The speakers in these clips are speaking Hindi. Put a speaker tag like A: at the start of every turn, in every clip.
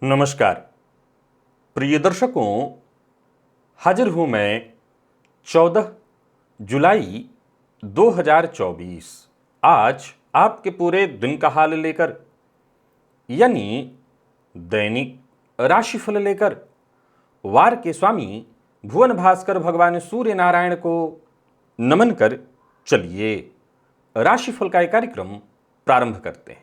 A: नमस्कार प्रिय दर्शकों, हाजिर हूं मैं 14 जुलाई 2024 आज आपके पूरे दिन का हाल लेकर, यानी दैनिक राशिफल लेकर वार के स्वामी भुवन भास्कर भगवान सूर्य नारायण को नमन कर चलिए राशिफल का एक कार्यक्रम प्रारंभ करते हैं।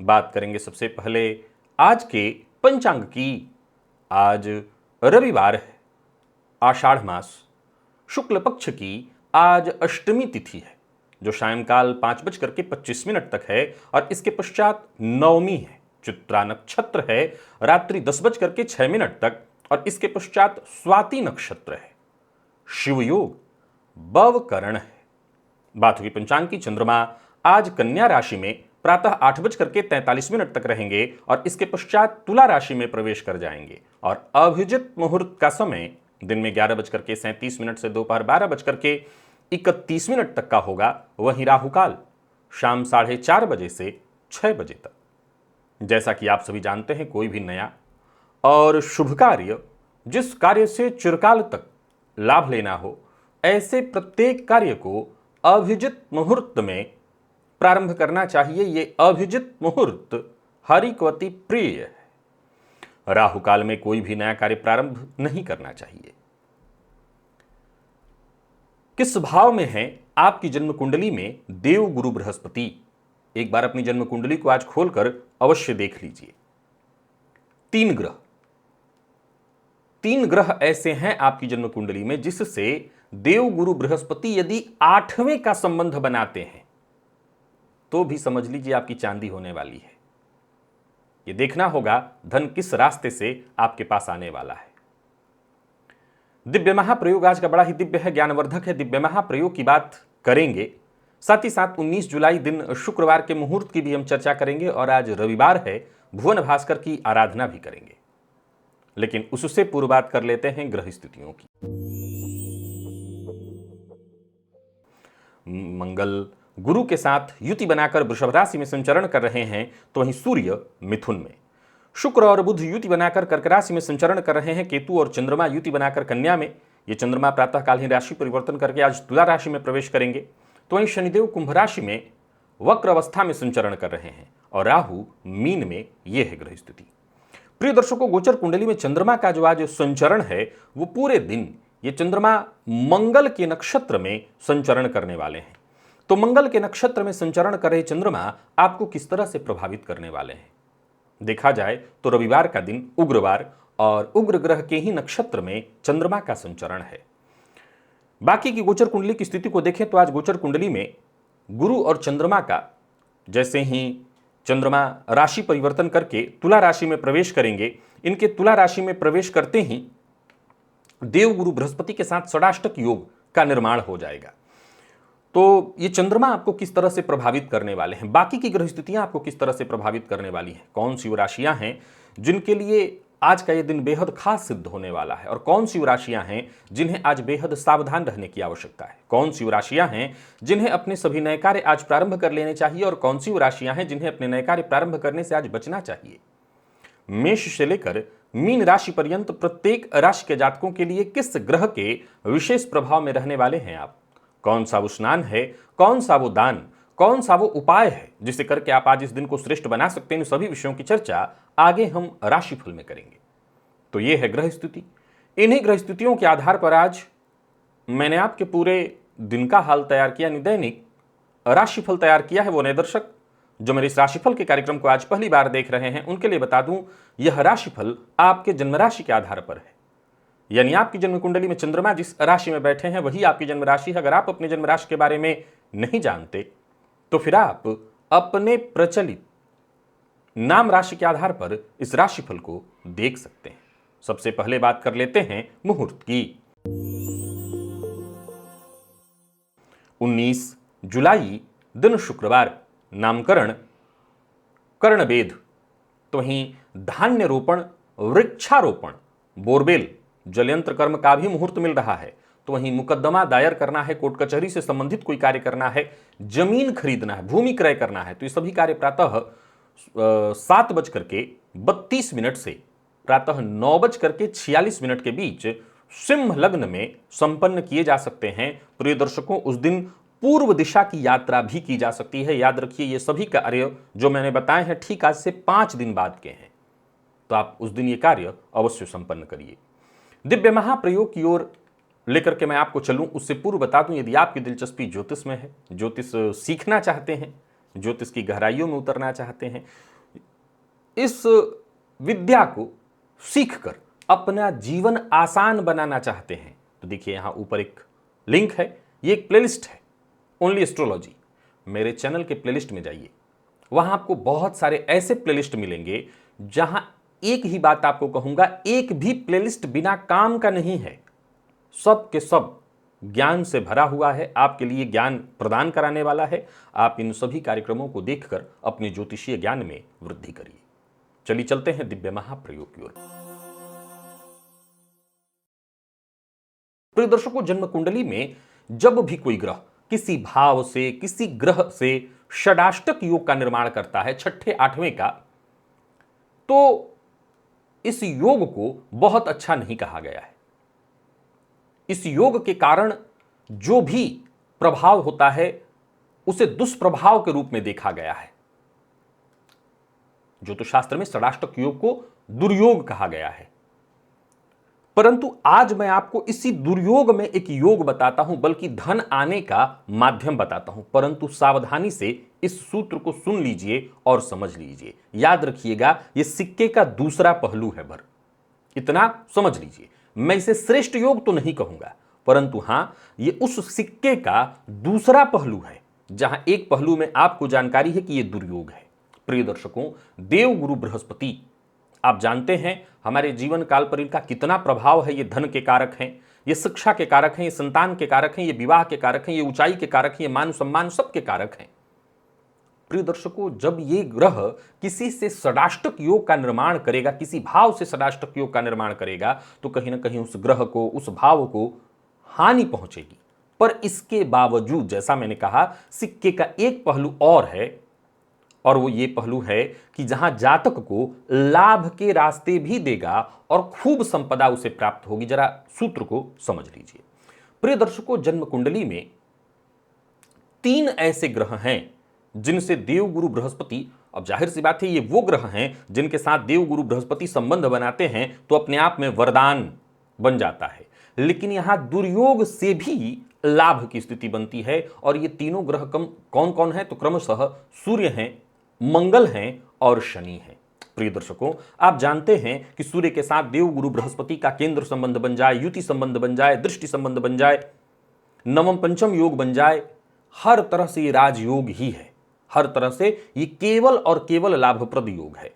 A: बात करेंगे सबसे पहले आज के पंचांग की। आज रविवार है, आषाढ़ मास शुक्ल पक्ष की आज अष्टमी तिथि है जो सायंकाल 5:25 तक है और इसके पश्चात नवमी है। चित्रा नक्षत्र है रात्रि 10:06 तक और इसके पश्चात स्वाति नक्षत्र है। शिव योग बवकरण है। बात हुई पंचांग की। चंद्रमा आज कन्या राशि में प्रातः 8:43 तक रहेंगे और इसके पश्चात तुला राशि में प्रवेश कर जाएंगे और अभिजित मुहूर्त का समय दिन में 11:37 से दोपहर 12:31 तक का होगा। वहीं राहुकाल शाम 4:30 बजे से 6 बजे तक। जैसा कि आप सभी जानते हैं, कोई भी नया और शुभ कार्य जिस कार्य से चिरकाल तक लाभ लेना हो, ऐसे प्रत्येक कार्य को अभिजित मुहूर्त में प्रारंभ करना चाहिए। ये अभिजित मुहूर्त हरिकवती प्रिय है। राहुकाल में कोई भी नया कार्य प्रारंभ नहीं करना चाहिए। किस भाव में है आपकी जन्म कुंडली में देव गुरु बृहस्पति? एक बार अपनी जन्म कुंडली को आज खोलकर अवश्य देख लीजिए। 3 ग्रह ऐसे हैं आपकी जन्म कुंडली में जिससे देव गुरु बृहस्पति यदि 8वें का संबंध बनाते हैं तो भी समझ लीजिए आपकी चांदी होने वाली है। यह देखना होगा धन किस रास्ते से आपके पास आने वाला है। दिव्य महाप्रयोग आज का बड़ा ही दिव्य है, ज्ञानवर्धक है। दिव्य महाप्रयोग की बात करेंगे, साथ ही साथ 19 जुलाई दिन शुक्रवार के मुहूर्त की भी हम चर्चा करेंगे और आज रविवार है, भुवन भास्कर की आराधना भी करेंगे। लेकिन उससे पूर्व बात कर लेते हैं ग्रह स्थितियों की। मंगल गुरु के साथ युति बनाकर वृषभ राशि में संचरण कर रहे हैं, तो वहीं सूर्य मिथुन में, शुक्र और बुध युति बनाकर कर्क राशि में संचरण कर रहे हैं, केतु और चंद्रमा युति बनाकर कन्या में। ये चंद्रमा प्रातःकाल ही राशि परिवर्तन करके आज तुला राशि में प्रवेश करेंगे, तो वहीं शनिदेव कुंभ राशि में वक्र अवस्था में संचरण कर रहे हैं और राहु मीन में। यह है ग्रह स्थिति। प्रिय दर्शकों, गोचर कुंडली में चंद्रमा का जो आज संचरण है वो पूरे दिन ये चंद्रमा मंगल के नक्षत्र में संचरण करने वाले हैं। तो मंगल के नक्षत्र में संचरण कर रहे चंद्रमा आपको किस तरह से प्रभावित करने वाले हैं? देखा जाए तो रविवार का दिन उग्रवार और उग्र ग्रह के ही नक्षत्र में चंद्रमा का संचरण है। बाकी की गोचर कुंडली की स्थिति को देखें तो आज गोचर कुंडली में गुरु और चंद्रमा का, जैसे ही चंद्रमा राशि परिवर्तन करके तुला राशि में प्रवेश करेंगे, इनके तुला राशि में प्रवेश करते ही देव गुरु बृहस्पति के साथ षडाष्टक योग का निर्माण हो जाएगा। तो ये चंद्रमा आपको किस तरह से प्रभावित करने वाले हैं, बाकी की ग्रह स्थितियां आपको किस तरह से प्रभावित करने वाली हैं, कौन सी वो राशियां हैं जिनके लिए आज का ये दिन बेहद खास सिद्ध होने वाला है और कौन सी वो राशियां हैं जिन्हें आज बेहद सावधान रहने की आवश्यकता है, कौन सी वो राशियां हैं जिन्हें अपने सभी नए कार्य आज प्रारंभ कर लेने चाहिए और कौन सी वो राशियां हैं जिन्हें अपने नए कार्य प्रारंभ करने से आज बचना चाहिए। मेष से लेकर मीन राशि पर्यंत प्रत्येक राशि के जातकों के लिए किस ग्रह के विशेष प्रभाव में रहने वाले हैं आप, कौन सा वो स्नान है, कौन सा वो दान, कौन सा वो उपाय है जिसे करके आप आज इस दिन को श्रेष्ठ बना सकते हैं। इन सभी विषयों की चर्चा आगे हम राशिफल में करेंगे। तो ये है ग्रह स्थिति। इन्हीं ग्रह स्थितियों के आधार पर आज मैंने आपके पूरे दिन का हाल तैयार किया, दैनिक राशिफल तैयार किया है। वो नए दर्शक जो मेरे इस राशिफल के कार्यक्रम को आज पहली बार देख रहे हैं उनके लिए बता दूं, यह राशिफल आपके जन्म राशि के आधार पर है। यानी आपकी जन्म कुंडली में चंद्रमा जिस राशि में बैठे हैं वही आपकी जन्म राशि है। अगर आप अपने जन्म राशि के बारे में नहीं जानते तो फिर आप अपने प्रचलित नाम राशि के आधार पर इस राशिफल को देख सकते हैं। सबसे पहले बात कर लेते हैं मुहूर्त की। 19 जुलाई दिन शुक्रवार, नामकरण कर्णवेद। तो वहीं धान्य रोपण, वृक्षारोपण, बोरवेल, जलयंत्र कर्म का भी मुहूर्त मिल रहा है। तो वहीं मुकदमा दायर करना है, कोर्ट कचहरी से संबंधित कोई कार्य करना है, जमीन खरीदना है, भूमि क्रय करना है, तो ये सभी कार्य प्रातः 7:32 से प्रातः 9:46 के बीच सिंह लग्न में संपन्न किए जा सकते हैं। प्रिय दर्शकों, उस दिन पूर्व दिशा की यात्रा भी की जा सकती है। याद रखिए, ये सभी कार्य जो मैंने बताए हैं ठीक आज से 5 दिन बाद के हैं, तो आप उस दिन ये कार्य अवश्य संपन्न करिए। दिव्य महाप्रयोग की ओर लेकर के मैं आपको चलूं, उससे पूर्व बता दूं, यदि आपकी दिलचस्पी ज्योतिष में है, ज्योतिष सीखना चाहते हैं, ज्योतिष की गहराइयों में उतरना चाहते हैं, इस विद्या को सीखकर अपना जीवन आसान बनाना चाहते हैं, तो देखिए यहां ऊपर एक लिंक है, ये एक प्लेलिस्ट है, ओनली एस्ट्रोलॉजी। मेरे चैनल के प्लेलिस्ट में जाइए, वहां आपको बहुत सारे ऐसे प्लेलिस्ट मिलेंगे जहां एक ही बात आपको कहूंगा, एक भी प्लेलिस्ट बिना काम का नहीं है। सब के सब ज्ञान से भरा हुआ है, आपके लिए ज्ञान प्रदान कराने वाला है। आप इन सभी कार्यक्रमों को देखकर अपने ज्योतिषीय ज्ञान में वृद्धि करिए। चलिए चलते हैं दिव्य महाप्रयोग की ओर। प्रिय दर्शकों, जन्म कुंडली में जब भी कोई ग्रह किसी भाव से, किसी ग्रह से षडाष्टक योग का निर्माण करता है, छठे आठवें का, तो इस योग को बहुत अच्छा नहीं कहा गया है। इस योग के कारण जो भी प्रभाव होता है उसे दुष्प्रभाव के रूप में देखा गया है। ज्योतिषशास्त्र में षडाष्टक योग को दुर्योग कहा गया है। परंतु आज मैं आपको इसी दुर्योग में एक योग बताता हूं, बल्कि धन आने का माध्यम बताता हूं। परंतु सावधानी से इस सूत्र को सुन लीजिए और समझ लीजिए। याद रखिएगा, यह सिक्के का दूसरा पहलू है भर, इतना समझ लीजिए। मैं इसे श्रेष्ठ योग तो नहीं कहूंगा, परंतु हां, यह उस सिक्के का दूसरा पहलू है जहां एक पहलू में आपको जानकारी है कि यह दुर्योग है। प्रिय दर्शकों, देवगुरु बृहस्पति, आप जानते हैं हमारे जीवन काल पर इनका कितना प्रभाव है। ये धन के कारक हैं, ये शिक्षा के कारक हैं, ये संतान के कारक हैं, ये विवाह के कारक हैं, ये ऊंचाई के कारक हैं, ये मान सम्मान सब के कारक हैं। प्रिय दर्शकों, जब ये ग्रह किसी से षडाष्टक योग का निर्माण करेगा, किसी भाव से षडाष्टक योग का निर्माण करेगा, तो कहीं ना कहीं उस ग्रह को, उस भाव को हानि पहुंचेगी। पर इसके बावजूद, जैसा मैंने कहा, सिक्के का एक पहलू और है, और वो ये पहलू है कि जहां जातक को लाभ के रास्ते भी देगा और खूब संपदा उसे प्राप्त होगी। जरा सूत्र को समझ लीजिए। प्रिय दर्शकों, जन्म कुंडली में 3 ऐसे ग्रह हैं जिनसे देवगुरु बृहस्पति, अब जाहिर सी बात है ये वो ग्रह हैं जिनके साथ देवगुरु बृहस्पति संबंध बनाते हैं तो अपने आप में वरदान बन जाता है। लेकिन यहां दुर्योग से भी लाभ की स्थिति बनती है, और ये तीनों ग्रह कौन कौन है, तो क्रमशः सूर्य हैं, मंगल हैं और शनि हैं। प्रिय दर्शकों, आप जानते हैं कि सूर्य के साथ देवगुरु बृहस्पति का केंद्र संबंध बन जाए, युति संबंध बन जाए, दृष्टि संबंध बन जाए, नवम पंचम योग बन जाए, हर तरह से ये राजयोग ही है। हर तरह से ये केवल और केवल लाभप्रद योग है।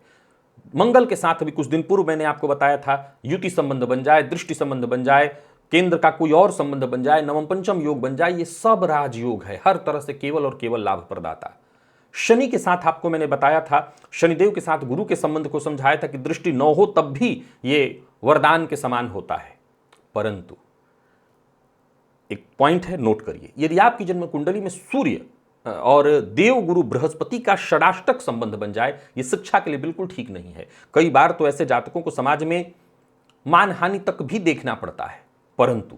A: मंगल के साथ अभी कुछ दिन पूर्व मैंने आपको बताया था, युति संबंध बन जाए, दृष्टि संबंध बन जाए, केंद्र का कोई और संबंध बन जाए, नवम पंचम योग बन जाए, ये सब राजयोग है, हर तरह से केवल और केवल लाभ प्रदाता। शनि के साथ आपको मैंने बताया था, शनिदेव के साथ गुरु के संबंध को समझाया था कि दृष्टि न हो तब भी ये वरदान के समान होता है। परंतु एक पॉइंट है, नोट करिए, यदि आपकी जन्म कुंडली में सूर्य और देवगुरु बृहस्पति का षडाष्टक संबंध बन जाए, ये शिक्षा के लिए बिल्कुल ठीक नहीं है। कई बार तो ऐसे जातकों को समाज में मानहानि तक भी देखना पड़ता है। परंतु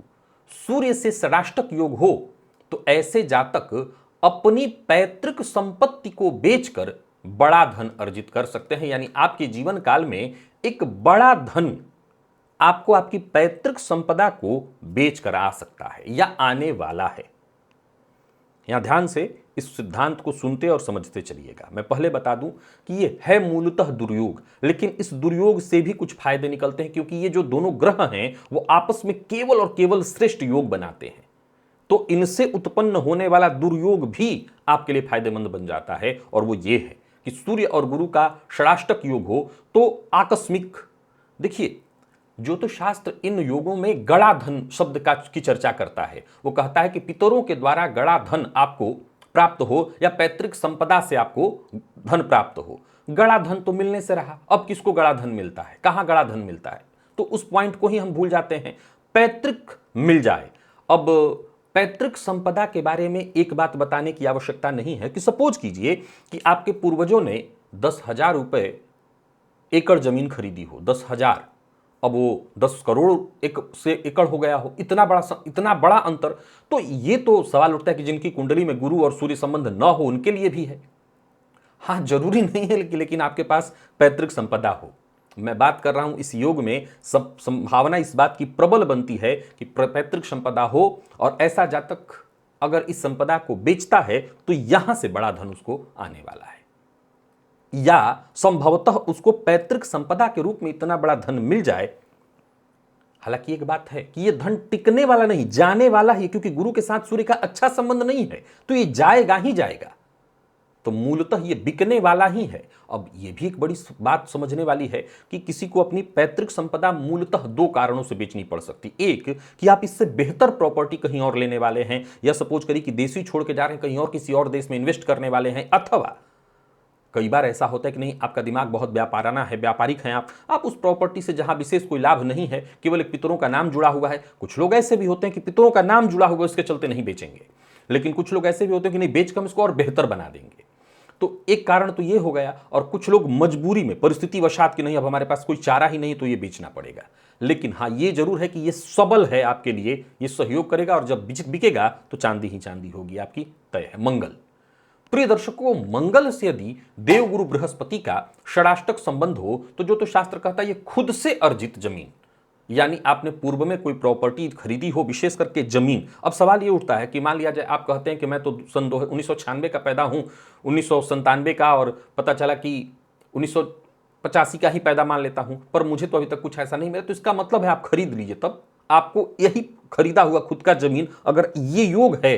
A: सूर्य से षडाष्टक योग हो तो ऐसे जातक अपनी पैतृक संपत्ति को बेचकर बड़ा धन अर्जित कर सकते हैं। यानी आपके जीवन काल में एक बड़ा धन आपको आपकी पैतृक संपदा को बेचकर आ सकता है या आने वाला है। यहां ध्यान से इस सिद्धांत को सुनते और समझते चलिएगा। मैं पहले बता दूं कि ये है मूलतः दुर्योग, लेकिन इस दुर्योग से भी कुछ फायदे निकलते हैं, क्योंकि ये जो दोनों ग्रह हैं वो आपस में केवल और केवल श्रेष्ठ योग बनाते हैं। तो इनसे उत्पन्न होने वाला दुर्योग भी आपके लिए फायदेमंद बन जाता है, और वो ये है कि सूर्य और गुरु का षडाष्टक योग हो तो आकस्मिक। देखिए, ज्योतिष शास्त्र इन योगों में गड़ा धन शब्द की चर्चा करता है। वो कहता है कि पितरों के द्वारा गड़ा धन आपको प्राप्त हो या पैतृक संपदा से आपको धन प्राप्त हो। गड़ा धन तो मिलने से रहा, अब किसको गड़ा धन मिलता है, कहां गड़ा धन मिलता है, तो उस पॉइंट को ही हम भूल जाते हैं। पैतृक मिल जाए। अब पैतृक संपदा के बारे में एक बात बताने की आवश्यकता नहीं है कि सपोज कीजिए कि आपके पूर्वजों ने 10,000 रुपए एकड़ जमीन खरीदी हो, 10,000, अब वो 10 करोड़ से एकड़ हो गया हो, इतना बड़ा अंतर। तो ये तो सवाल उठता है कि जिनकी कुंडली में गुरु और सूर्य संबंध न हो उनके लिए भी है। हाँ, जरूरी नहीं है लेकिन आपके पास पैतृक संपदा हो। मैं बात कर रहा हूं इस योग में सब संभावना इस बात की प्रबल बनती है कि पैतृक संपदा हो, और ऐसा जातक अगर इस संपदा को बेचता है तो यहां से बड़ा धन उसको आने वाला है, या संभवतः उसको पैतृक संपदा के रूप में इतना बड़ा धन मिल जाए। हालांकि एक बात है कि यह धन टिकने वाला नहीं, जाने वाला ही, क्योंकि गुरु के साथ सूर्य का अच्छा संबंध नहीं है, तो ये जाएगा ही जाएगा। तो मूलतः ये बिकने वाला ही है। अब ये भी एक बड़ी बात समझने वाली है कि किसी को अपनी पैतृक संपदा मूलतः दो कारणों से बेचनी पड़ सकती। एक कि आप इससे बेहतर प्रॉपर्टी कहीं और लेने वाले हैं, या सपोज करिए कि देश ही छोड़ के जा रहे हैं, कहीं और किसी और देश में इन्वेस्ट करने वाले हैं, अथवा कई बार ऐसा होता है कि नहीं, आपका दिमाग बहुत व्यापाराना है, व्यापारिक हैं आप उस प्रॉपर्टी से जहां विशेष कोई लाभ नहीं है, केवल एक पितरों का नाम जुड़ा हुआ है। कुछ लोग ऐसे भी होते हैं कि पितरों का नाम जुड़ा हुआ है, उसके चलते नहीं बेचेंगे, लेकिन कुछ लोग ऐसे भी होते हैं कि नहीं, बेच कर इसको और बेहतर बना देंगे। तो एक कारण तो ये हो गया, और कुछ लोग मजबूरी में, परिस्थिति वशात कि नहीं अब हमारे पास कोई चारा ही नहीं तो ये बेचना पड़ेगा। लेकिन हाँ, ये जरूर है कि ये सबल है आपके लिए, ये सहयोग करेगा, और जब बिकेगा तो चांदी ही चांदी होगी आपकी, तय है। मंगल, प्रिय दर्शकों, मंगल से यदि देवगुरु बृहस्पति का षडाष्टक संबंध हो तो जो तो शास्त्र कहता है ये खुद से अर्जित जमीन, यानी आपने पूर्व में कोई प्रॉपर्टी खरीदी हो, विशेष करके जमीन। अब सवाल ये उठता है कि मान लिया जाए आप कहते हैं कि मैं तो सन 1996 का पैदा हूं, 1997 का, और पता चला कि 1985 का ही पैदा मान लेता हूं, पर मुझे तो अभी तक कुछ ऐसा नहीं मिला, तो इसका मतलब है आप खरीद लीजिए, तब आपको यही खरीदा हुआ खुद का जमीन अगर ये योग है।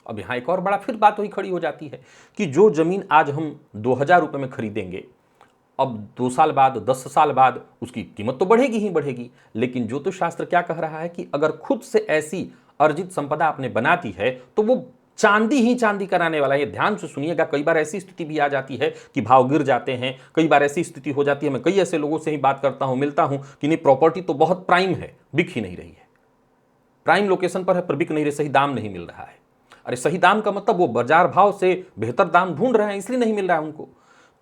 A: अब यहां एक और बड़ा फिर बात वही खड़ी हो जाती है कि जो जमीन आज हम 2,000 रुपए में खरीदेंगे, अब 2 साल बाद, 10 साल बाद उसकी कीमत तो बढ़ेगी ही बढ़ेगी। लेकिन ज्योतिष शास्त्र क्या कह रहा है कि अगर खुद से ऐसी अर्जित संपदा आपने बनाती है तो वो चांदी ही चांदी कराने वाला है। ये ध्यान से सुनिएगा। कई बार ऐसी स्थिति भी आ जाती है कि भाव गिर जाते हैं, कई बार ऐसी स्थिति हो जाती है, मैं कई ऐसे लोगों से ही बात करता हूं, मिलता हूं कि नहीं, प्रॉपर्टी तो बहुत प्राइम है, बिक ही नहीं रही है, प्राइम लोकेशन पर है पर बिक नहीं रही, सही दाम नहीं मिल रहा है। अरे सही दाम का मतलब वो बाजार भाव से बेहतर दाम ढूंढ रहे हैं, इसलिए नहीं मिल रहा है उनको।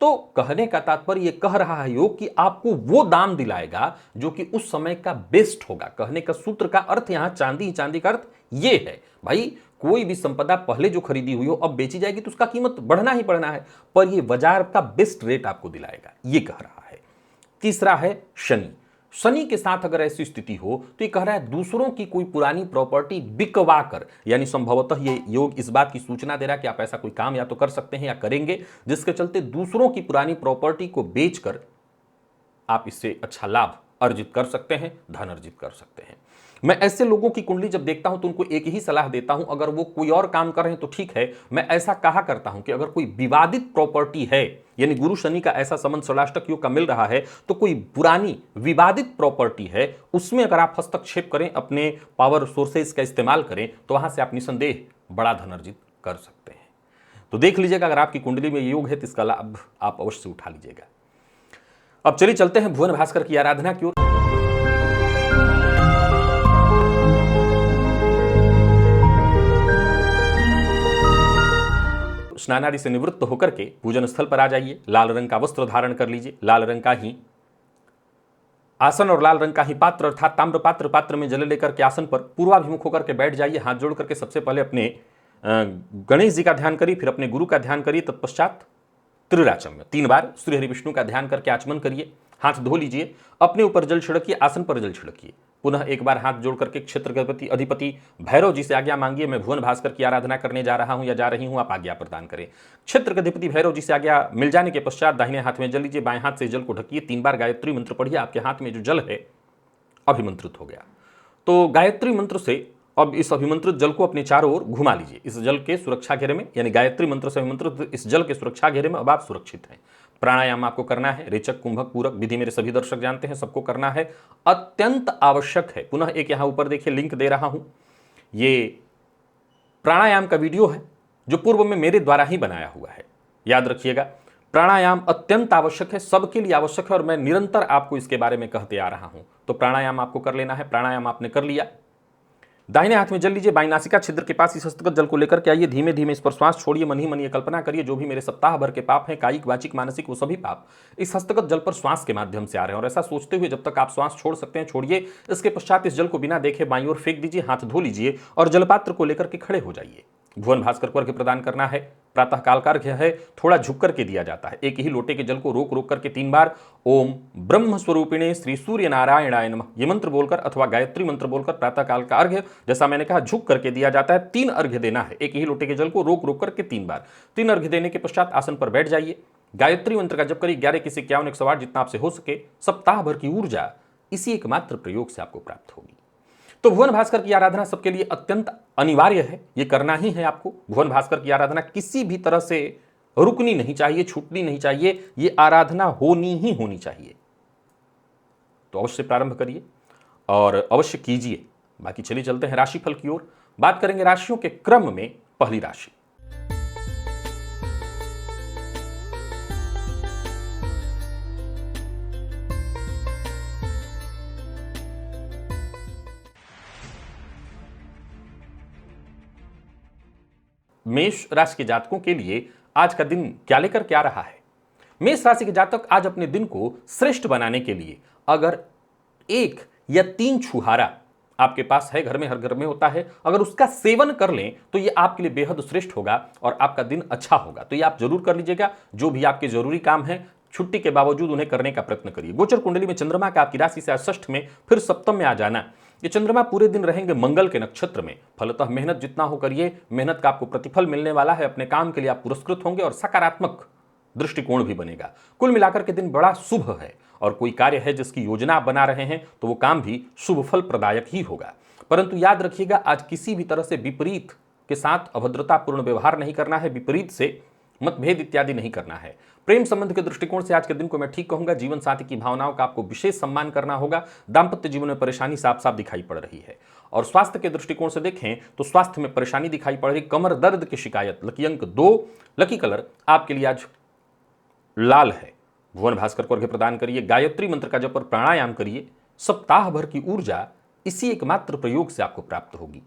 A: तो कहने का तात्पर्य ये कह रहा है योग कि आपको वो दाम दिलाएगा जो कि उस समय का बेस्ट होगा। कहने का सूत्र का अर्थ यहां चांदी ही चांदी का अर्थ ये है, भाई कोई भी संपदा पहले जो खरीदी हुई हो अब बेची जाएगी तो उसका कीमत बढ़ना ही बढ़ना है, पर ये बाजार का बेस्ट रेट आपको दिलाएगा, ये कह रहा है। तीसरा है शनि। शनि के साथ अगर ऐसी स्थिति हो तो ये कह रहा है दूसरों की कोई पुरानी प्रॉपर्टी बिकवा कर, यानी संभवतः ये योग इस बात की सूचना दे रहा है कि आप ऐसा कोई काम या तो कर सकते हैं या करेंगे जिसके चलते दूसरों की पुरानी प्रॉपर्टी को बेचकर आप इससे अच्छा लाभ अर्जित कर सकते हैं, धन अर्जित कर सकते हैं। मैं ऐसे लोगों की कुंडली जब देखता हूं तो उनको एक ही सलाह देता हूं, अगर वो कोई और काम कर रहे हैं तो ठीक है। मैं ऐसा कहा करता हूं कि अगर कोई विवादित प्रॉपर्टी है, यानी गुरु शनि का ऐसा संबंध षडाष्टक योग का मिल रहा है, तो कोई पुरानी विवादित प्रॉपर्टी है उसमें अगर आप हस्तक्षेप करें, अपने पावर सोर्सेज का इस्तेमाल करें, तो वहां से आप निसंदेह बड़ा धन अर्जित कर सकते हैं। तो देख लीजिएगा, अगर आपकी कुंडली में योग है तो इसका लाभ आप अवश्य उठा लीजिएगा। अब चलिए चलते हैं भुवन भास्कर की आराधना की ओर। स्नान आदि से निवृत्त होकर के पूजन स्थल पर आ जाइए, लाल रंग का वस्त्र धारण कर लीजिए, लाल रंग का ही आसन और लाल रंग का ही पात्र अर्थात ताम्र पात्र, पात्र में जल लेकर के आसन पर पूर्वाभिमुख होकर के बैठ जाइए। हाथ जोड़ करके सबसे पहले अपने गणेश जी का ध्यान करिए, फिर अपने गुरु का ध्यान करिए, तत्पश्चात त्रिराचम में 3 बार श्री हरि विष्णु का ध्यान करके आचमन करिए। हाथ धो लीजिए, अपने ऊपर जल छिड़किए, आसन पर जल छिड़किए, पुनः एक बार हाथ जोड़ करके क्षेत्र के अधिपति भैरव जी से आज्ञा मांगिए, मैं भुवन भास्कर की आराधना करने जा रहा हूं या जा रही हूं, आप आज्ञा प्रदान करें। क्षेत्र के अधिपति भैरव जी से आज्ञा मिल जाने के पश्चात दाहिने हाथ में जल लीजिए, बाएं हाथ से जल को ढकिए, 3 बार गायत्री मंत्र पढ़िए, आपके हाथ में जो जल है अभिमंत्रित हो गया। तो गायत्री मंत्र से अब इस अभिमंत्रित जल को अपने चारों ओर घुमा लीजिए। इस जल के सुरक्षा घेरे में, यानी गायत्री मंत्र से अभिमंत्रित इस जल के सुरक्षा घेरे में अब आप सुरक्षित हैं। प्राणायाम आपको करना है, रेचक कुंभक पूरक विधि मेरे सभी दर्शक जानते हैं, सबको करना है, अत्यंत आवश्यक है। पुनः एक यहां ऊपर देखिए लिंक दे रहा हूं, ये प्राणायाम का वीडियो है जो पूर्व में मेरे द्वारा ही बनाया हुआ है। याद रखिएगा, प्राणायाम अत्यंत आवश्यक है, सबके लिए आवश्यक है और मैं निरंतर आपको इसके बारे में कहते आ रहा हूं। तो प्राणायाम आपको कर लेना है। प्राणायाम आपने कर लिया, दाहिने हाथ में जल लीजिए, बाईं नासिका छिद्र के पास इस हस्तगत जल को लेकर के आइए, धीमे धीमे इस पर श्वास छोड़िए, मन ही मन ये कल्पना करिए जो भी मेरे सप्ताह भर के पाप हैं, कायिक वाचिक मानसिक, वो सभी पाप इस हस्तगत जल पर श्वास के माध्यम से आ रहे हैं। और ऐसा सोचते हुए जब तक आप श्वास छोड़ सकते हैं छोड़िए। इसके पश्चात इस जल को बिना देखे बाईं ओर फेंक दीजिए, हाथ धो लीजिए और जलपात्र को लेकर के खड़े हो जाइए। भुवन भास्कर को अर्घ्य प्रदान करना है। प्रातः काल का अर्घ्य है, थोड़ा झुक करके दिया जाता है। एक ही लोटे के जल को रोक रोक करके 3 बार ओम ब्रह्म स्वरूपिणे श्री सूर्य नारायणाय नमः ये मंत्र बोलकर अथवा गायत्री मंत्र बोलकर प्रातः काल का अर्घ्य, जैसा मैंने कहा, झुक करके दिया जाता है। 3 अर्घ्य देना है, एक ही लोटे के जल को रोक रोक करके 3 बार। 3 अर्घ्य देने के पश्चात आसन पर बैठ जाइए। गायत्री मंत्र का जप करिए, 11 किसी 51 108 जितना आपसे हो सके। सप्ताह भर की ऊर्जा इसी एकमात्र प्रयोग से आपको प्राप्त होगी। तो भुवन भास्कर की आराधना सबके लिए अत्यंत अनिवार्य है, ये करना ही है आपको। भुवन भास्कर की आराधना किसी भी तरह से रुकनी नहीं चाहिए, छूटनी नहीं चाहिए, ये आराधना होनी ही होनी चाहिए। तो अवश्य प्रारंभ करिए और अवश्य कीजिए। बाकी चलिए चलते हैं राशिफल की ओर। बात करेंगे राशियों के क्रम में। पहली राशि मेष राशि के जातकों के लिए आज का दिन क्या लेकर क्या रहा है। मेष राशि के जातक आज अपने दिन को श्रेष्ठ बनाने के लिए अगर 1 या 3 छुहारा आपके पास है, घर में हर घर में होता है, अगर उसका सेवन कर लें तो ये आपके लिए बेहद श्रेष्ठ होगा और आपका दिन अच्छा होगा। तो ये आप जरूर कर लीजिएगा। जो भी आपके जरूरी काम है छुट्टी के बावजूद उन्हें करने का प्रयत्न करिए। गोचर कुंडली में चंद्रमा का आपकी राशि से षष्ठ में फिर सप्तम में आ जाना, ये चंद्रमा पूरे दिन रहेंगे मंगल के नक्षत्र में। फलतः मेहनत जितना हो करिए, मेहनत का आपको प्रतिफल मिलने वाला है। अपने काम के लिए आप पुरस्कृत होंगे और सकारात्मक दृष्टिकोण भी बनेगा। कुल मिलाकर के दिन बड़ा शुभ है और कोई कार्य है जिसकी योजना आप बना रहे हैं तो वो काम भी शुभ फल प्रदायक ही होगा। परंतु याद रखिएगा, आज किसी भी तरह से विपरीत के साथ अभद्रतापूर्ण व्यवहार नहीं करना है, विपरीत से मतभेद इत्यादि नहीं करना है। प्रेम संबंध के दृष्टिकोण से आज के दिन को मैं ठीक कहूंगा। जीवन साथी की भावनाओं का आपको विशेष सम्मान करना होगा। दाम्पत्य जीवन में परेशानी साफ साफ दिखाई पड़ रही है। और स्वास्थ्य के दृष्टिकोण से देखें तो स्वास्थ्य में परेशानी दिखाई पड़ रही, कमर दर्द की शिकायत। लकी अंक 2, लकी कलर आपके लिए आज लाल है। भुवन भास्कर को अर्घ्य प्रदान करिए, गायत्री मंत्र का जप और प्राणायाम करिए। सप्ताह भर की ऊर्जा इसी एकमात्र प्रयोग से आपको प्राप्त होगी।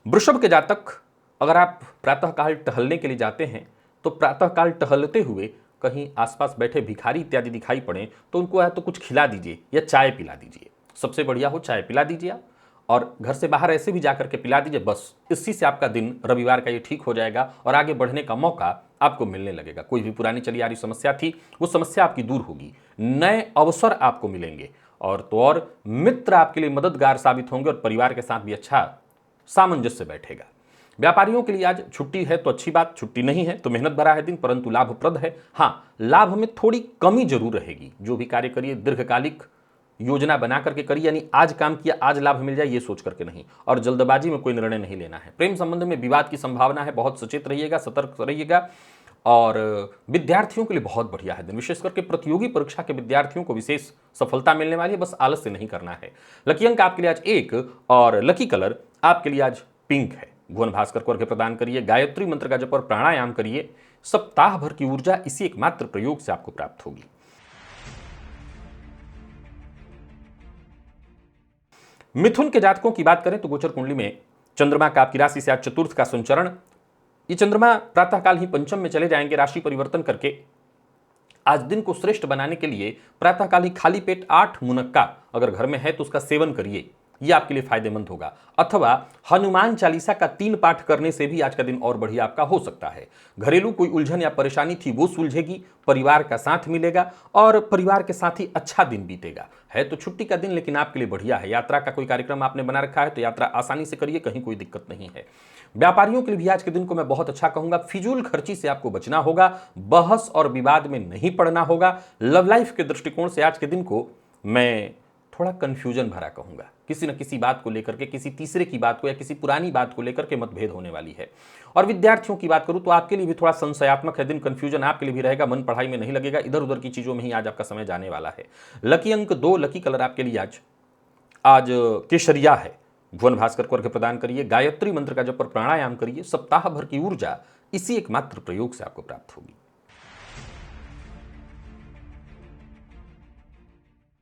A: वृषभ के जातक, अगर आप प्रातःकाल टहलने के लिए जाते हैं तो प्रातःकाल टहलते हुए कहीं आसपास बैठे भिखारी इत्यादि दिखाई पड़े तो उनको या तो कुछ खिला दीजिए या चाय पिला दीजिए। सबसे बढ़िया हो चाय पिला दीजिए आप, और घर से बाहर ऐसे भी जाकर के पिला दीजिए। बस इसी से आपका दिन रविवार का ये ठीक हो जाएगा और आगे बढ़ने का मौका आपको मिलने लगेगा। कोई भी पुरानी चली आ रही समस्या थी वो समस्या आपकी दूर होगी, नए अवसर आपको मिलेंगे और तो और मित्र आपके लिए मददगार साबित होंगे और परिवार के साथ भी अच्छा सामंजस्य बैठेगा। व्यापारियों के लिए आज छुट्टी है तो अच्छी बात, छुट्टी नहीं है तो मेहनत भरा है दिन, परंतु लाभप्रद है। हाँ, लाभ में थोड़ी कमी जरूर रहेगी। जो भी कार्य करिए दीर्घकालिक योजना बना करके करिए, यानी आज काम किया आज लाभ मिल जाए ये सोच करके नहीं, और जल्दबाजी में कोई निर्णय नहीं लेना है। प्रेम संबंध में विवाद की संभावना है, बहुत सचेत रहिएगा, सतर्क रहिएगा। और विद्यार्थियों के लिए बहुत बढ़िया है दिन, विशेष करके प्रतियोगी परीक्षा के विद्यार्थियों को विशेष सफलता मिलने वाली है, बस आलस्य नहीं करना है। लकी अंक आपके लिए आज 1 और लकी कलर आपके लिए आज पिंक है। भुवन भास्कर को अर्घ्य प्रदान करिए, गायत्री मंत्र का जप और प्राणायाम करिए। सप्ताह भर की ऊर्जा इसी एकमात्र प्रयोग से आपको प्राप्त होगी। मिथुन के जातकों की बात करें तो गोचर कुंडली में चंद्रमा का आपकी राशि से आज चतुर्थ का संचरण, ये चंद्रमा प्रातःकाल ही पंचम में चले जाएंगे राशि परिवर्तन करके। आज दिन को श्रेष्ठ बनाने के लिए प्रातःकाल ही खाली पेट 8 मुनक्का अगर घर में है तो उसका सेवन करिए। ये आपके लिए फायदेमंद होगा। अथवा हनुमान चालीसा का 3 पाठ करने से भी आज का दिन और बढ़िया आपका हो सकता है। घरेलू कोई उलझन या परेशानी थी वो सुलझेगी, परिवार का साथ मिलेगा और परिवार के साथ ही अच्छा दिन बीतेगा। है तो छुट्टी का दिन लेकिन आपके लिए बढ़िया है। यात्रा का कोई कार्यक्रम आपने बना रखा है तो यात्रा आसानी से करिए, कहीं कोई दिक्कत नहीं है। व्यापारियों के लिए भी आज के दिन को मैं बहुत अच्छा कहूंगा। फिजूल खर्ची से आपको बचना होगा, बहस और विवाद में नहीं पड़ना होगा। लव लाइफ के दृष्टिकोण से आज के दिन को मैं थोड़ा कंफ्यूजन भरा कहूंगा। किसी न किसी बात को लेकर के, किसी तीसरे की बात को या किसी पुरानी बात को लेकर के मतभेद होने वाली है। और विद्यार्थियों की बात करूं तो आपके लिए भी थोड़ा संशयात्मक है दिन, कंफ्यूजन आपके लिए भी रहेगा, मन पढ़ाई में नहीं लगेगा, इधर उधर की चीजों में ही आज आपका समय जाने वाला है। लकी अंक 2, लकी कलर आपके लिए आज केशरिया है। भुवन भास्कर को अर्घ्य प्रदान करिए, गायत्री मंत्र का जप और प्राणायाम करिए। सप्ताह भर की ऊर्जा इसी एकमात्र प्रयोग से आपको प्राप्त होगी।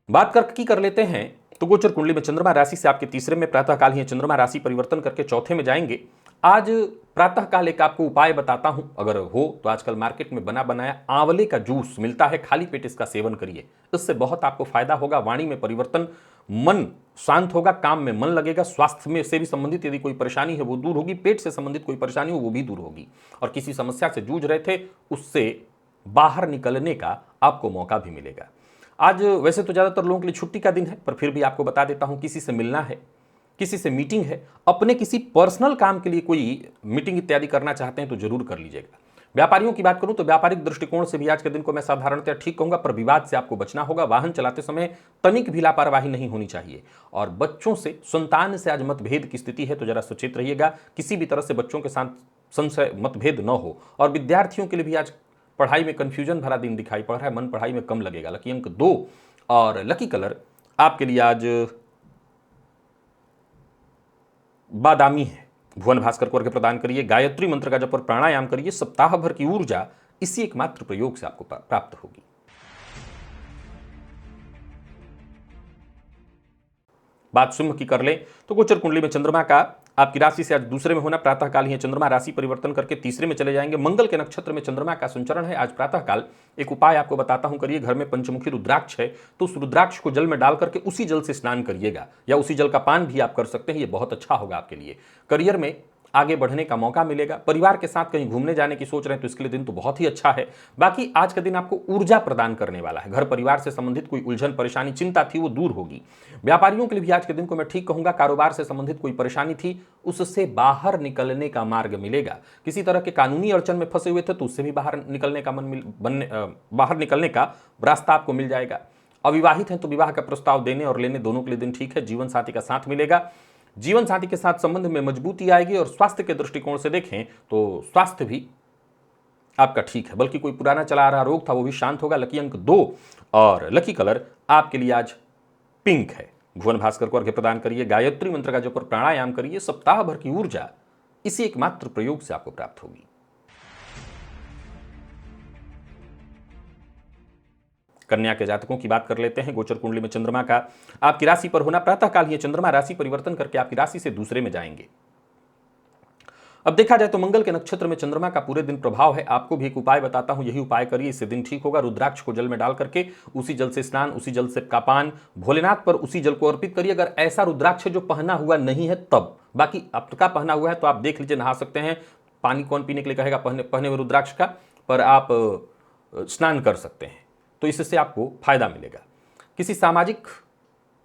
A: बात कर लेते हैं तो गोचर कुंडली में चंद्रमा राशि से आपके तीसरे में प्रातःकाल ही चंद्रमा राशि परिवर्तन करके चौथे में जाएंगे। आज प्रातःकाल एक आपको उपाय बताता हूं, अगर हो तो आजकल मार्केट में बना बनाया आंवले का जूस मिलता है, खाली पेट इसका सेवन करिए, इससे बहुत आपको फायदा होगा। वाणी में परिवर्तन, मन शांत होगा, काम में मन लगेगा, स्वास्थ्य में से भी संबंधित यदि कोई परेशानी है वो दूर होगी, पेट से संबंधित कोई परेशानी हो वो भी दूर होगी, और किसी समस्या से जूझ रहे थे उससे बाहर निकलने का आपको मौका भी मिलेगा। आज वैसे तो ज़्यादातर लोगों के लिए छुट्टी का दिन है, पर फिर भी आपको बता देता हूं, किसी से मिलना है, किसी से मीटिंग है, अपने किसी पर्सनल काम के लिए कोई मीटिंग इत्यादि करना चाहते हैं तो जरूर कर लीजिएगा। व्यापारियों की बात करूं तो व्यापारिक दृष्टिकोण से भी आज के दिन को मैं साधारणतः ठीक कहूंगा, पर विवाद से आपको बचना होगा। वाहन चलाते समय तनिक भी लापरवाही नहीं होनी चाहिए। और बच्चों से, संतान से आज मतभेद की स्थिति है तो जरा सचेत रहिएगा, किसी भी तरह से बच्चों के साथ संशय मतभेद न हो। और विद्यार्थियों के लिए भी आज पढ़ाई में कंफ्यूजन भरा दिन दिखाई पड़ रहा है, मन पढ़ाई में कम लगेगा। लकी अंक 2 और लकी कलर आपके लिए आज बादामी है। भुवन भास्कर को अर्घ्य प्रदान करिए, गायत्री मंत्र का जप और प्राणायाम करिए। सप्ताह भर की ऊर्जा इसी एकमात्र प्रयोग से आपको प्राप्त होगी। बात सिंह की कर ले तो गोचर कुंडली में चंद्रमा का आपकी राशि से आज दूसरे में होना, प्रातःकाल ही चंद्रमा राशि परिवर्तन करके तीसरे में चले जाएंगे। मंगल के नक्षत्र में चंद्रमा का संचरण है आज प्रातःकाल। एक उपाय आपको बताता हूं, करिए। घर में पंचमुखी रुद्राक्ष है तो उस रुद्राक्ष को जल में डाल करके उसी जल से स्नान करिएगा, या उसी जल का पान भी आप कर सकते हैं, ये बहुत अच्छा होगा आपके लिए। करियर में आगे बढ़ने का मौका मिलेगा। परिवार के साथ कहीं घूमने जाने की सोच रहे हैं तो इसके लिए दिन तो बहुत ही अच्छा है। बाकी आज का दिन आपको ऊर्जा प्रदान करने वाला है। घर परिवार से संबंधित कोई उलझन, परेशानी, चिंता थी वो दूर होगी। व्यापारियों के लिए भी आज के दिन को मैं ठीक कहूंगा। कारोबार से संबंधित कोई परेशानी थी उससे बाहर निकलने का मार्ग मिलेगा। किसी तरह के कानूनी अड़चन में फंसे हुए थे तो उससे भी बाहर निकलने का बाहर निकलने का रास्ता आपको मिल जाएगा। अविवाहित हैं तो विवाह का प्रस्ताव देने और लेने दोनों के लिए दिन ठीक है। जीवन साथी का साथ मिलेगा, जीवन साथी के साथ संबंध में मजबूती आएगी। और स्वास्थ्य के दृष्टिकोण से देखें तो स्वास्थ्य भी आपका ठीक है, बल्कि कोई पुराना चला आ रहा रोग था वो भी शांत होगा। लकी अंक 2 और लकी कलर आपके लिए आज पिंक है। भुवन भास्कर को अर्घ्य प्रदान करिए, गायत्री मंत्र का जप और प्राणायाम करिए। सप्ताह भर की ऊर्जा इसी एकमात्र प्रयोग से आपको प्राप्त होगी। कन्या के जातकों की बात कर लेते हैं। गोचर कुंडली में चंद्रमा का आपकी राशि पर होना, प्रातःकाल ये चंद्रमा राशि परिवर्तन करके आपकी राशि से दूसरे में जाएंगे। अब देखा जाए तो मंगल के नक्षत्र में चंद्रमा का पूरे दिन प्रभाव है। आपको भी एक उपाय बताता हूं, यही उपाय करिए, इससे दिन ठीक होगा। रुद्राक्ष को जल में डाल करके उसी जल से स्नान, उसी जल से का पान, भोलेनाथ पर उसी जल को अर्पित करिए। अगर ऐसा रुद्राक्ष जो पहना हुआ नहीं है तब, बाकी आपका पहना हुआ है तो आप देख लीजिए, नहा सकते हैं। पानी कौन पीने के लिए कहेगा पहने हुए रुद्राक्ष का, पर आप स्नान कर सकते हैं तो इससे आपको फायदा मिलेगा। किसी सामाजिक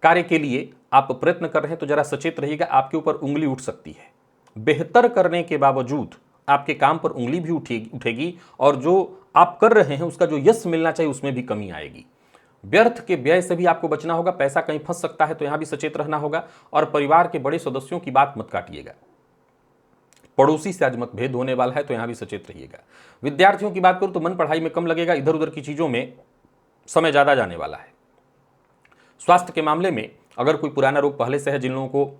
A: कार्य के लिए आप प्रयत्न कर रहे हैं तो जरा सचेत रहिएगा, आपके ऊपर उंगली उठ सकती है। बेहतर करने के बावजूद आपके काम पर उंगली भी उठेगी और जो आप कर रहे हैं उसका जो यश मिलना चाहिए उसमें भी कमी आएगी। व्यर्थ के व्यय से भी आपको बचना होगा। पैसा कहीं फंस सकता है तो यहां भी सचेत रहना होगा। और परिवार के बड़े सदस्यों की बात मत काटिएगा। पड़ोसी से आज मतभेद होने वाला है तो यहां भी सचेत रहिएगा। विद्यार्थियों की बात करूं तो मन पढ़ाई में कम लगेगा, इधर उधर की चीजों में समय ज्यादा जाने वाला है। स्वास्थ्य के मामले में अगर कोई पुराना रोग पहले से है, जिन लोगों को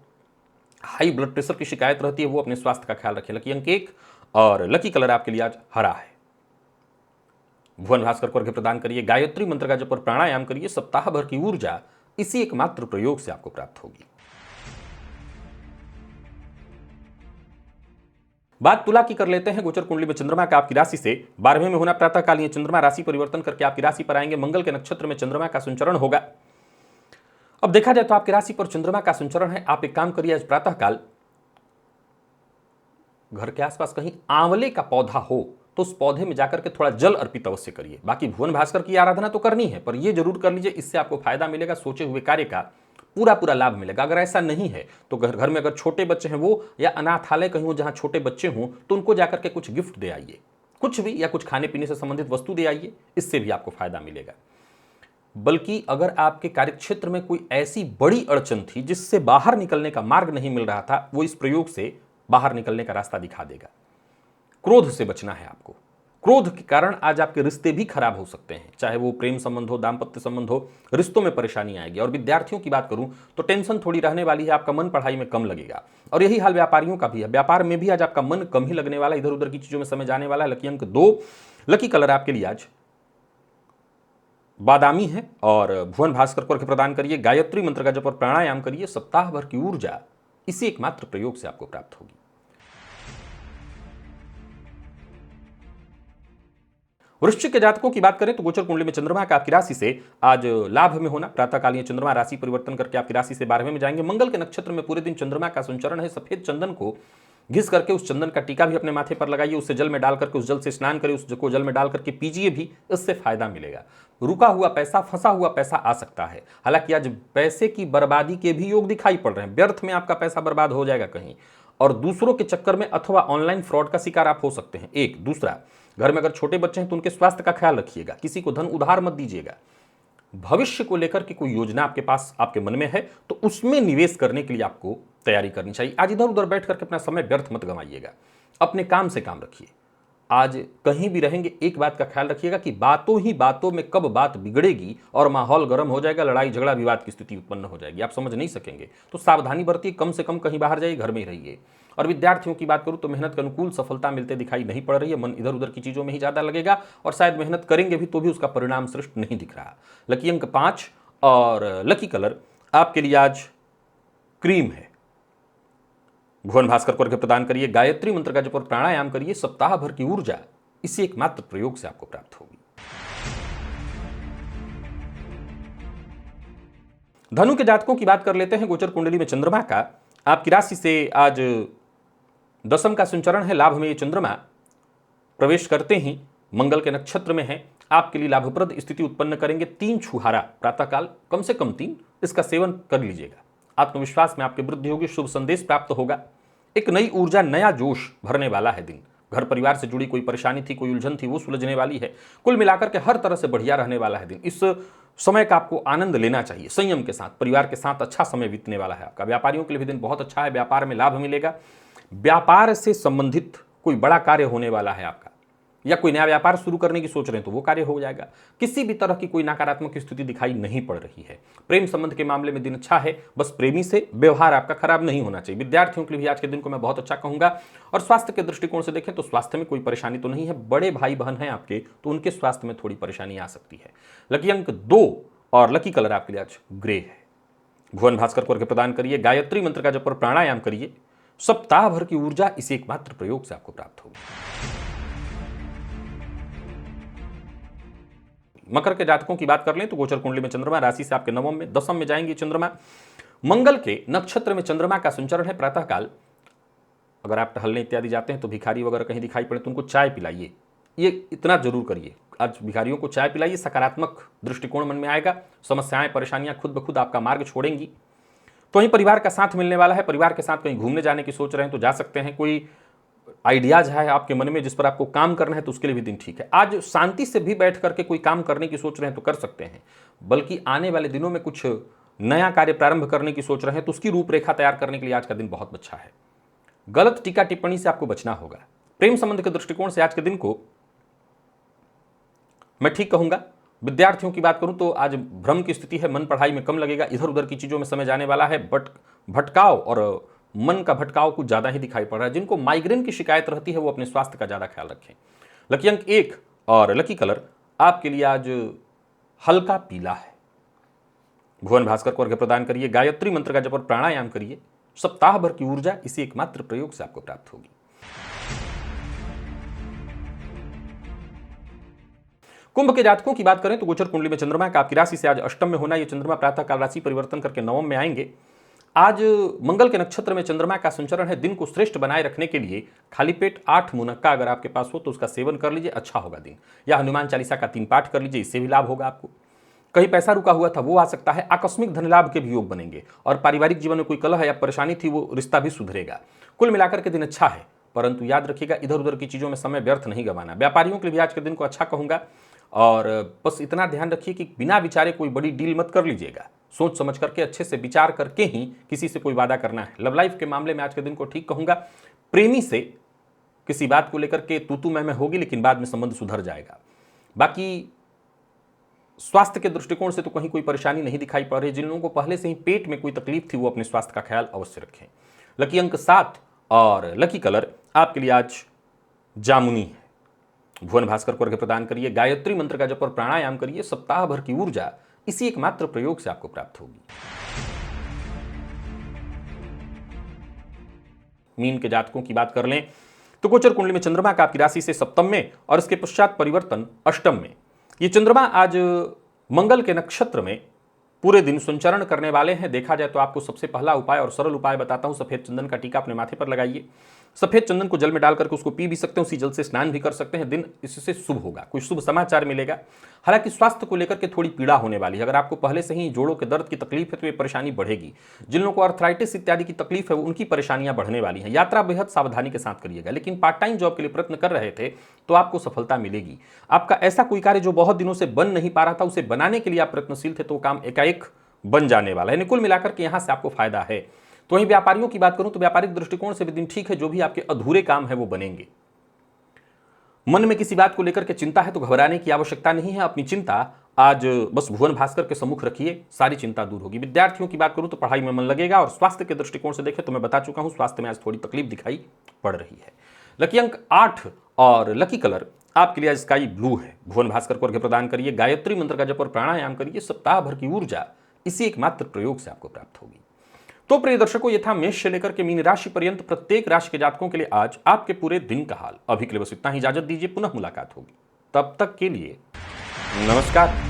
A: हाई ब्लड प्रेशर की शिकायत रहती है, वो अपने स्वास्थ्य का ख्याल रखें। लकी अंक 1 और लकी कलर आपके लिए आज हरा है। भुवन भास्कर को अर्घ्य प्रदान करिए, गायत्री मंत्र का जप और प्राणायाम करिए। सप्ताह भर की ऊर्जा इसी एकमात्र प्रयोग से आपको प्राप्त होगी। बात तुला की कर लेते हैं। गोचर कुंडली में चंद्रमा का आपकी राशि से 12वें में होना, प्रातःकाल चंद्रमा राशि परिवर्तन करके आपकी राशि पर आएंगे। मंगल के नक्षत्र में चंद्रमा का संचरण होगा। अब देखा जाए तो आपकी राशि पर चंद्रमा का संचरण है। आप एक काम करिए, आज प्रातःकाल घर के आसपास कहीं आंवले का पौधा हो तो उस पौधे में जाकर के थोड़ा जल अर्पित अवश्य करिए। बाकी भुवन भास्कर की आराधना तो करनी है, पर यह जरूर कर लीजिए, इससे आपको फायदा मिलेगा, सोचे हुए कार्य का पूरा पूरा लाभ मिलेगा। अगर ऐसा नहीं है तो घर में अगर छोटे बच्चे हैं वो, या अनाथालय कहीं हो जहां छोटे बच्चे हों, तो उनको जाकर के कुछ गिफ्ट दे आइए, कुछ भी, या कुछ खाने पीने से संबंधित वस्तु दे आइए, इससे भी आपको फायदा मिलेगा। बल्कि अगर आपके कार्यक्षेत्र में कोई ऐसी बड़ी अड़चन थी जिससे बाहर निकलने का मार्ग नहीं मिल रहा था, वो इस प्रयोग से बाहर निकलने का रास्ता दिखा देगा। क्रोध से बचना है आपको। क्रोध के कारण आज आपके रिश्ते भी खराब हो सकते हैं, चाहे वो प्रेम संबंध हो, दाम्पत्य संबंध हो, रिश्तों में परेशानी आएगी। और विद्यार्थियों की बात करूं तो टेंशन थोड़ी रहने वाली है, आपका मन पढ़ाई में कम लगेगा। और यही हाल व्यापारियों का भी है, व्यापार में भी आज आपका मन कम ही लगने वाला, इधर उधर की चीजों में समय जाने वाला है। लकी अंक 2, लकी कलर आपके लिए आज बादामी है। और भुवन भास्कर को प्रदान करिए, गायत्री मंत्र का जप और प्राणायाम करिए, सप्ताह भर की ऊर्जा इसी एकमात्र प्रयोग से आपको प्राप्त होगी। वृश्चिक के जातकों की बात करें तो गोचर कुंडली में चंद्रमा का आपकी राशि से आज लाभ में होना। प्रातःकालीन चंद्रमा राशि परिवर्तन करके आपकी राशि से 12वें में जाएंगे। मंगल के नक्षत्र में पूरे दिन चंद्रमा का संचरण है। सफेद चंदन को घिस करके उस चंदन का टीका भी अपने माथे पर लगाइए, उससे जल में डाल करके, उस जल से स्नान करिए, उसको जल में डाल करके पीजिए भी, इससे फायदा मिलेगा। रुका हुआ पैसा, फंसा हुआ पैसा आ सकता है। हालांकि आज पैसे की बर्बादी के भी योग दिखाई पड़ रहे हैं, व्यर्थ में आपका पैसा बर्बाद हो जाएगा कहीं, और दूसरों के चक्कर में अथवा ऑनलाइन फ्रॉड का शिकार आप हो सकते हैं। एक दूसरा, घर में अगर छोटे बच्चे हैं तो उनके स्वास्थ्य का ख्याल रखिएगा, किसी को धन उधार मत दीजिएगा। भविष्य को लेकर के कोई योजना आपके पास, आपके मन में है तो उसमें निवेश करने के लिए आपको तैयारी करनी चाहिए। आज इधर उधर बैठ करके अपना समय व्यर्थ मत गंवाइएगा, अपने काम से काम रखिए। आज कहीं भी रहेंगे एक बात का ख्याल रखिएगा कि बातों ही बातों में कब बात बिगड़ेगी और माहौल गर्म हो जाएगा, लड़ाई झगड़ा विवाद की स्थिति उत्पन्न हो जाएगी, आप समझ नहीं सकेंगे। तो सावधानी बरतिए, कम से कम कहीं बाहर जाइए, घर में ही रहिए। और विद्यार्थियों की बात करूं तो मेहनत के अनुकूल सफलता मिलते दिखाई नहीं पड़ रही है, मन इधर उधर की चीजों में ही ज्यादा लगेगा, और शायद मेहनत करेंगे भी तो भी उसका परिणाम श्रेष्ठ नहीं दिख रहा। लकी अंक 5 और लकी कलर आपके लिए आज क्रीम है। भुवन भास्कर को प्रदान करिए, गायत्री मंत्र का जप और प्राणायाम करिए, सप्ताह भर की ऊर्जा इसी एकमात्र प्रयोग से आपको प्राप्त होगी। धनु के जातकों की बात कर लेते हैं। गोचर कुंडली में चंद्रमा का आपकी राशि से आज 10वें का संचरण है। लाभ में ये चंद्रमा प्रवेश करते ही मंगल के नक्षत्र में है, आपके लिए लाभप्रद स्थिति उत्पन्न करेंगे। 3 छुहारा प्रातःकाल, कम से कम 3, इसका सेवन कर लीजिएगा। आत्मविश्वास में आपकी वृद्धि होगी, शुभ संदेश प्राप्त होगा, एक नई ऊर्जा, नया जोश भरने वाला है दिन। घर परिवार से जुड़ी कोई परेशानी थी, कोई उलझन थी, वो सुलझने वाली है। कुल मिलाकर के हर तरह से बढ़िया रहने वाला है दिन। इस समय का आपको आनंद लेना चाहिए, संयम के साथ, परिवार के साथ अच्छा समय बीतने वाला है आपका। व्यापारियों के लिए भी दिन बहुत अच्छा है, व्यापार में लाभ मिलेगा। व्यापार से संबंधित कोई बड़ा कार्य होने वाला है आपका, या कोई नया व्यापार शुरू करने की सोच रहे हैं तो वो कार्य हो जाएगा। किसी भी तरह की कोई नकारात्मक स्थिति दिखाई नहीं पड़ रही है। प्रेम संबंध के मामले में दिन अच्छा है, बस प्रेमी से व्यवहार आपका खराब नहीं होना चाहिए। विद्यार्थियों के लिए भी आज के दिन को मैं बहुत अच्छा कहूंगा। और स्वास्थ्य के दृष्टिकोण से देखें तो स्वास्थ्य में कोई परेशानी तो नहीं है। बड़े भाई बहन हैं आपके तो उनके स्वास्थ्य में थोड़ी परेशानी आ सकती है। लकी अंक 2 और लकी कलर आपके लिए आज ग्रे है। भुवन भास्कर को प्रदान करिए, गायत्री मंत्र का जप और प्राणायाम करिए, सप्ताह भर की ऊर्जा इसी एकमात्र प्रयोग से आपको प्राप्त होगी। मकर के जातकों की बात कर लें तो गोचर कुंडली में चंद्रमा राशि से आपके 9वें में, 10वें में जाएंगे चंद्रमा। मंगल के नक्षत्र में चंद्रमा का संचरण है। प्रातःकाल अगर आप टहलने इत्यादि जाते हैं तो भिखारी वगैरह कहीं दिखाई पड़े तो उनको चाय पिलाइए, ये इतना जरूर करिए। आज भिखारियों को चाय पिलाइए, सकारात्मक दृष्टिकोण मन में आएगा, समस्याएं परेशानियां खुद ब खुद आपका मार्ग छोड़ेंगी। तो वहीं परिवार का साथ मिलने वाला है, परिवार के साथ कहीं घूमने जाने की सोच रहे हैं तो जा सकते हैं। कोई आइडियाज है आपके मन में जिस पर आपको काम करना है तो उसके लिए भी दिन ठीक है। आज शांति से भी बैठ करके कोई काम करने की सोच रहे हैं तो कर सकते हैं, बल्कि आने वाले दिनों में कुछ नया कार्य प्रारंभ करने की सोच रहे हैं तो उसकी रूपरेखा तैयार करने के लिए आज का दिन बहुत अच्छा है। गलत टीका टिप्पणी से आपको बचना होगा। प्रेम संबंध के दृष्टिकोण से आज के दिन को मैं ठीक कहूंगा। विद्यार्थियों की बात करूं तो आज भ्रम की स्थिति है, मन पढ़ाई में कम लगेगा, इधर उधर की चीजों में समय जाने वाला है। भटकाव और मन का भटकाव कुछ ज्यादा ही दिखाई पड़ रहा है। जिनको माइग्रेन की शिकायत रहती है वो अपने स्वास्थ्य का ज्यादा ख्याल रखें। लकी अंक 1 और लकी कलर आपके लिए आज हल्का पीला है। भुवन भास्कर को अर्घ्य प्रदान करिए, गायत्री मंत्र का जप और प्राणायाम करिए, सप्ताह भर की ऊर्जा इसी एकमात्र प्रयोग से आपको प्राप्त होगी। कुंभ के जातकों की बात करें तो गोचर कुंडली में चंद्रमा का आपकी राशि से आज अष्टम में होना, ये चंद्रमा प्रातः काल राशि परिवर्तन करके नवम में आएंगे। आज मंगल के नक्षत्र में चंद्रमा का संचरण है। दिन को श्रेष्ठ बनाए रखने के लिए खाली पेट 8 मुनक्का अगर आपके पास हो तो उसका सेवन कर लीजिए, अच्छा होगा दिन। या हनुमान चालीसा का 3 पाठ कर लीजिए, इससे भी लाभ होगा आपको। कहीं पैसा रुका हुआ था वो आ सकता है, आकस्मिक धन लाभ के भी योग बनेंगे और पारिवारिक जीवन में कोई कलह या परेशानी थी वो रिश्ता भी सुधरेगा। कुल मिलाकर के दिन अच्छा है, परंतु याद रखिएगा इधर उधर की चीज़ों में समय व्यर्थ नहीं गंवाना। व्यापारियों के लिए भी आज के दिन को अच्छा कहूँगा और बस इतना ध्यान रखिए कि बिना विचारे कोई बड़ी डील मत कर लीजिएगा। सोच समझ करके अच्छे से विचार करके ही किसी से कोई वादा करना है। लव लाइफ के मामले में आज के दिन को ठीक कहूँगा। प्रेमी से किसी बात को लेकर के तू मैं होगी, लेकिन बाद में संबंध सुधर जाएगा। बाकी स्वास्थ्य के दृष्टिकोण से तो कहीं कोई परेशानी नहीं दिखाई पड़ रही। जिन लोगों को पहले से ही पेट में कोई तकलीफ थी वो अपने स्वास्थ्य का ख्याल अवश्य रखें। लकी अंक 7 और लकी कलर आपके लिए आज जामुनी है। भुवन भास्कर को अर्घ्य प्रदान करिए, गायत्री मंत्र का जप और प्राणायाम करिए। सप्ताह भर की ऊर्जा इसी एकमात्र प्रयोग से आपको प्राप्त होगी। मीन के जातकों की बात कर लें तो गोचर कुंडली में चंद्रमा का आपकी राशि से सप्तम में और इसके पश्चात परिवर्तन अष्टम में। ये चंद्रमा आज मंगल के नक्षत्र में पूरे दिन संचरण करने वाले हैं। देखा जाए तो आपको सबसे पहला उपाय और सरल उपाय बताता हूं, सफेद चंदन का टीका अपने माथे पर लगाइए। सफेद चंदन को जल में डाल करके उसको पी भी सकते हैं, उसी जल से स्नान भी कर सकते हैं। दिन इससे शुभ होगा, कोई शुभ समाचार मिलेगा। हालांकि स्वास्थ्य को लेकर के थोड़ी पीड़ा होने वाली है। अगर आपको पहले से ही जोड़ों के दर्द की तकलीफ है तो ये परेशानी बढ़ेगी। जिन लोगों को अर्थराइटिस इत्यादि की तकलीफ है उनकी परेशानियां बढ़ने वाली हैं। यात्रा बेहद सावधानी के साथ करिएगा। लेकिन पार्ट टाइम जॉब के लिए प्रयत्न कर रहे थे तो आपको सफलता मिलेगी। आपका ऐसा कोई कार्य जो बहुत दिनों से बन नहीं पा रहा था उसे बनाने के लिए आप प्रयत्नशील थे तो काम एकाएक बन जाने वाला है। कुल मिलाकर के यहां से आपको फायदा है। तो वहीं व्यापारियों की बात करूं तो व्यापारिक दृष्टिकोण से भी दिन ठीक है। जो भी आपके अधूरे काम है वो बनेंगे। मन में किसी बात को लेकर के चिंता है तो घबराने की आवश्यकता नहीं है। अपनी चिंता आज बस भुवन भास्कर के सम्मुख रखिए, सारी चिंता दूर होगी। विद्यार्थियों की बात करूं तो पढ़ाई में मन लगेगा और स्वास्थ्य के दृष्टिकोण से देखें तो मैं बता चुका हूं स्वास्थ्य में आज थोड़ी तकलीफ दिखाई पड़ रही है। लकी अंक 8 और लकी कलर आपके लिए स्काई ब्लू है। भुवन भास्कर को अर्घ्य प्रदान करिए, गायत्री मंत्र का जप और प्राणायाम करिए। सप्ताह भर की ऊर्जा इसी एकमात्र प्रयोग से आपको प्राप्त होगी। तो प्रिय दर्शकों, ये था मेष से लेकर के मीन राशि पर्यंत प्रत्येक राशि के जातकों के लिए आज आपके पूरे दिन का हाल। अभी के लिए बस इतना ही, इजाजत दीजिए, पुनः मुलाकात होगी। तब तक के लिए नमस्कार।